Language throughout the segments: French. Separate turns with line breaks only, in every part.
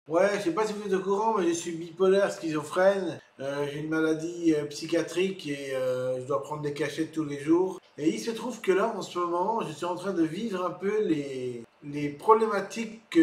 Ouais, je sais pas si vous êtes au courant, mais je suis bipolaire, schizophrène. J'ai une maladie psychiatrique et je dois prendre des cachets tous les jours. Et il se trouve que là, en ce moment, je suis en train de vivre un peu les problématiques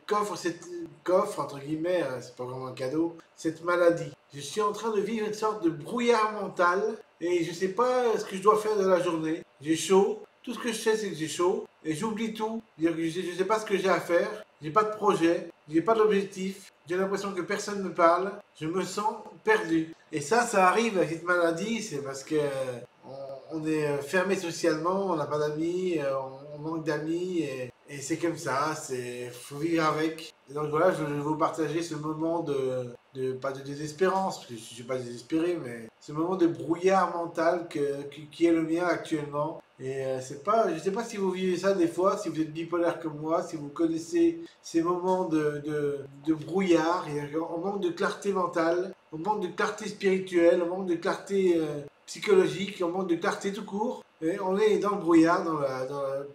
qu'offre, entre guillemets, c'est pas vraiment un cadeau, cette maladie. Je suis en train de vivre une sorte de brouillard mental et je sais pas ce que je dois faire de la journée. J'ai chaud. Tout ce que je sais, c'est que j'ai chaud et j'oublie tout. C'est-à-dire que je sais pas ce que j'ai à faire. J'ai pas de projet. J'ai pas d'objectif. J'ai l'impression que personne ne me parle. Je me sens perdu. Et ça arrive avec cette maladie. C'est parce que on est fermé socialement. On n'a pas d'amis. On manque d'amis. Et c'est comme ça. C'est faut vivre avec. Et donc voilà, je vais vous partager ce moment pas de désespérance, parce que je ne suis pas désespéré, mais ce moment de brouillard mental qui est le mien actuellement. Et c'est pas, je ne sais pas si vous vivez ça des fois, si vous êtes bipolaire comme moi, si vous connaissez ces moments de brouillard. Et on manque de clarté mentale, on manque de clarté spirituelle, on manque de clarté psychologique, on manque de clarté tout court. Et on est dans le brouillard,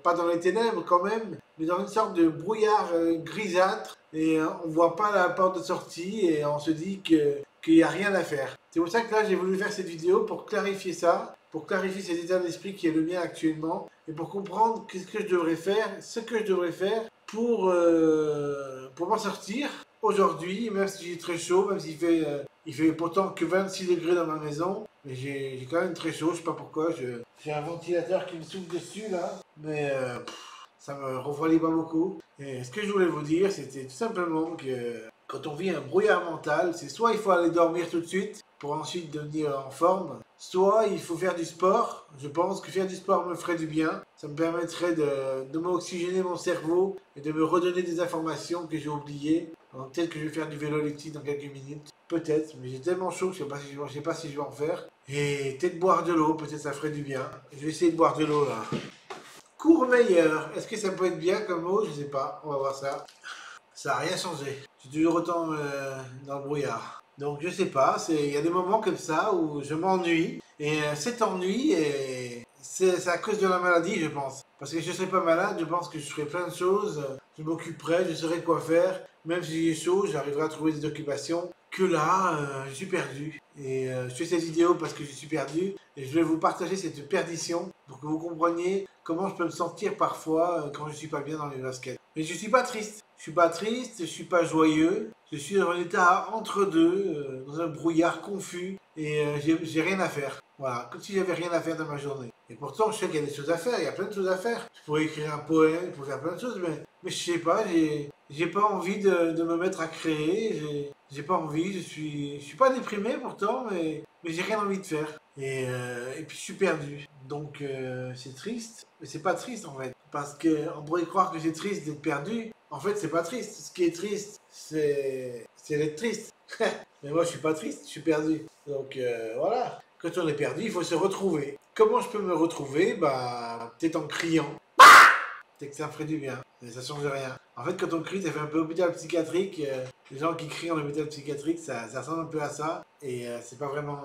pas dans les ténèbres quand même, mais dans une sorte de brouillard grisâtre. Et on voit pas la porte de sortie et on se dit qu'il n'y a rien à faire. C'est pour ça que là j'ai voulu faire cette vidéo pour clarifier ça, pour clarifier cet état d'esprit qui est le mien actuellement et pour comprendre qu'est-ce que je devrais faire, ce que je devrais faire pour m'en sortir aujourd'hui, même si j'ai très chaud, même il fait pourtant que 26 degrés dans ma maison, mais j'ai quand même très chaud, je sais pas pourquoi, j'ai un ventilateur qui me souffle dessus là, mais ça me refroidit pas beaucoup. Et ce que je voulais vous dire, c'était tout simplement que quand on vit un brouillard mental, c'est soit il faut aller dormir tout de suite pour ensuite devenir en forme, soit il faut faire du sport. Je pense que faire du sport me ferait du bien. Ça me permettrait de m'oxygéner mon cerveau et de me redonner des informations que j'ai oubliées. Donc, peut-être que je vais faire du vélo électrique dans quelques minutes. Peut-être, mais j'ai tellement chaud que je sais pas si je vais en faire. Et peut-être boire de l'eau, peut-être ça ferait du bien. Je vais essayer de boire de l'eau là. Cours meilleur. Est-ce que ça peut être bien comme mot? Je sais pas. On va voir ça. Ça n'a rien changé. Je suis toujours autant dans le brouillard. Donc je sais pas. Il y a des moments comme ça où je m'ennuie. Et cet ennui, c'est à cause de la maladie, je pense. Parce que je ne serais pas malade, je pense que je ferais plein de choses. Je m'occuperais, je saurais quoi faire. Même si j'ai chaud, j'arriverai à trouver des occupations. Que là, je suis perdu. Et je fais cette vidéo parce que je suis perdu. Et je vais vous partager cette perdition pour que vous compreniez comment je peux me sentir parfois quand je suis pas bien dans les baskets. Mais je suis pas triste. Je suis pas triste, je suis pas joyeux. Je suis dans un état entre deux, dans un brouillard confus et j'ai rien à faire. Voilà, comme si j'avais rien à faire dans ma journée. Et pourtant, je sais qu'il y a des choses à faire, il y a plein de choses à faire. Je pourrais écrire un poème, je pourrais faire plein de choses, mais je sais pas, j'ai pas envie de me mettre à créer, j'ai pas envie, je suis pas déprimé pourtant, mais j'ai rien envie de faire. Et puis je suis perdu. Donc c'est triste, mais c'est pas triste en fait. Parce qu'on pourrait croire que c'est triste d'être perdu. En fait, c'est pas triste. Ce qui est triste, c'est d'être triste. Mais moi, je suis pas triste, je suis perdu. Donc voilà. Quand on est perdu, il faut se retrouver. Comment je peux me retrouver? Bah, peut-être en criant. Peut-être que ça me ferait du bien, mais ça change rien. En fait, quand on crie, ça fait un peu hôpital psychiatrique. Les gens qui crient en hôpital psychiatrique, ça ressemble un peu à ça. Et c'est pas vraiment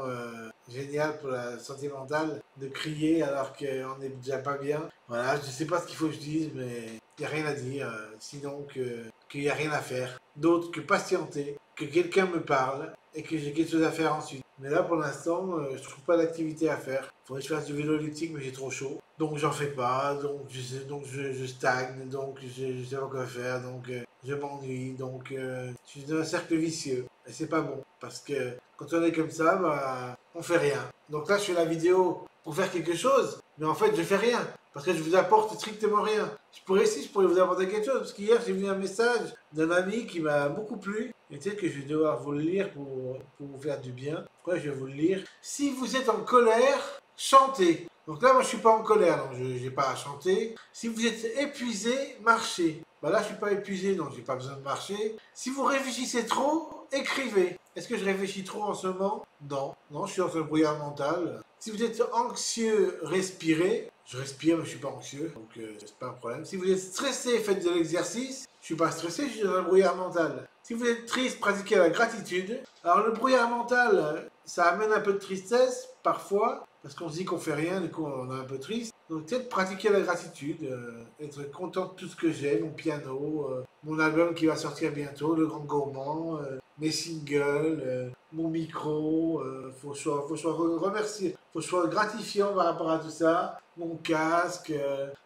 génial pour la santé mentale de crier alors qu'on n'est déjà pas bien. Voilà, je sais pas ce qu'il faut que je dise, mais il n'y a rien à dire. Sinon qu'il n'y a rien à faire. D'autre que patienter, que quelqu'un me parle et que j'ai quelque chose à faire ensuite. Mais là, pour l'instant, je trouve pas d'activité à faire. Il faudrait que je fasse du vélo elliptique, mais j'ai trop chaud. Donc j'en fais pas, je stagne, donc je sais pas quoi faire, donc je m'ennuie, donc je suis dans un cercle vicieux. Et c'est pas bon, parce que quand on est comme ça, bah, on fait rien. Donc là, je fais la vidéo pour faire quelque chose, mais en fait, je fais rien, parce que je vous apporte strictement rien. Je pourrais vous apporter quelque chose, parce qu'hier, j'ai vu un message d'un ami qui m'a beaucoup plu, et peut-être que je vais devoir vous le lire pour vous faire du bien. Pourquoi je vais vous le lire? Si vous êtes en colère, chantez. Donc là, moi, je suis pas en colère, donc je n'ai pas à chanter. Si vous êtes épuisé, marchez. Bah là, je suis pas épuisé, donc j'ai pas besoin de marcher. Si vous réfléchissez trop, écrivez. Est-ce que je réfléchis trop en ce moment? Non, non, je suis dans un brouillard mental. Si vous êtes anxieux, respirez. Je respire, mais je suis pas anxieux, donc c'est pas un problème. Si vous êtes stressé, faites de l'exercice. Je suis pas stressé, je suis dans un brouillard mental. Si vous êtes triste, pratiquez la gratitude. Alors le brouillard mental, ça amène un peu de tristesse parfois, parce qu'on se dit qu'on fait rien, du coup on est un peu triste. Donc peut-être pratiquer la gratitude, être content de tout ce que j'ai, mon piano, mon album qui va sortir bientôt, Le Grand Gourmand, mes singles, mon micro, faut soit remercier, faut soit gratifiant par rapport à tout ça, mon casque,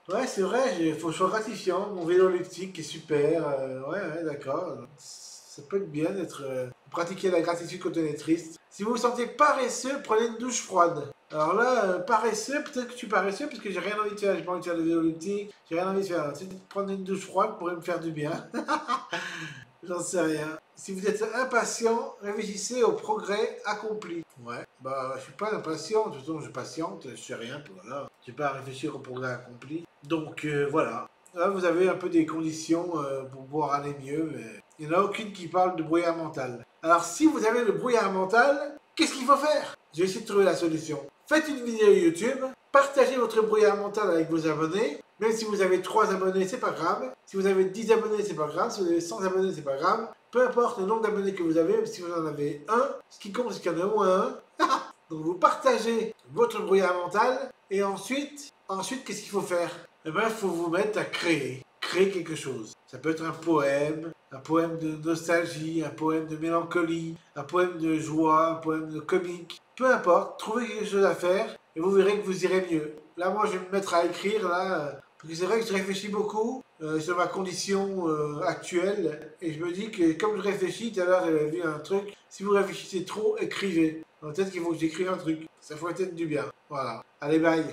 ouais c'est vrai, faut soit gratifiant, mon vélo électrique qui est super, ouais d'accord, ça peut être bien d'être, pratiquer la gratitude quand on est triste. Si vous vous sentez paresseux, prenez une douche froide. Alors là, paresseux, peut-être que je suis paresseux parce que j'ai rien envie de faire. J'ai pas envie de faire de vélo elliptique, j'ai rien envie de faire. C'est de prendre une douche froide pourrait me faire du bien. J'en sais rien. Si vous êtes impatient, réfléchissez au progrès accompli. Ouais, bah je suis pas impatient, de toute façon je patiente, je sais rien, voilà. J'ai pas à réfléchir au progrès accompli. Donc voilà. Là vous avez un peu des conditions pour pouvoir aller mieux, mais il n'y en a aucune qui parle de brouillard mental. Alors si vous avez le brouillard mental, qu'est-ce qu'il faut faire? Je vais essayer de trouver la solution. Faites une vidéo YouTube, partagez votre brouillard mental avec vos abonnés. Même si vous avez 3 abonnés, c'est pas grave. Si vous avez 10 abonnés, c'est pas grave. Si vous avez 100 abonnés, c'est pas grave. Peu importe le nombre d'abonnés que vous avez, même si vous en avez un, ce qui compte, c'est qu'il y en a au moins un. Donc vous partagez votre brouillard mental. Et ensuite qu'est-ce qu'il faut faire? Eh bien, il faut vous mettre à créer. Créer quelque chose. Ça peut être un poème de nostalgie, un poème de mélancolie, un poème de joie, un poème de comique. Peu importe, trouvez quelque chose à faire et vous verrez que vous irez mieux. Là, moi, je vais me mettre à écrire, là, parce que c'est vrai que je réfléchis beaucoup sur ma condition actuelle et je me dis que comme je réfléchis, tout à l'heure, j'avais vu un truc, si vous réfléchissez trop, écrivez. Donc, peut-être qu'il faut que j'écrive un truc. Ça ferait peut-être du bien. Voilà. Allez, bye.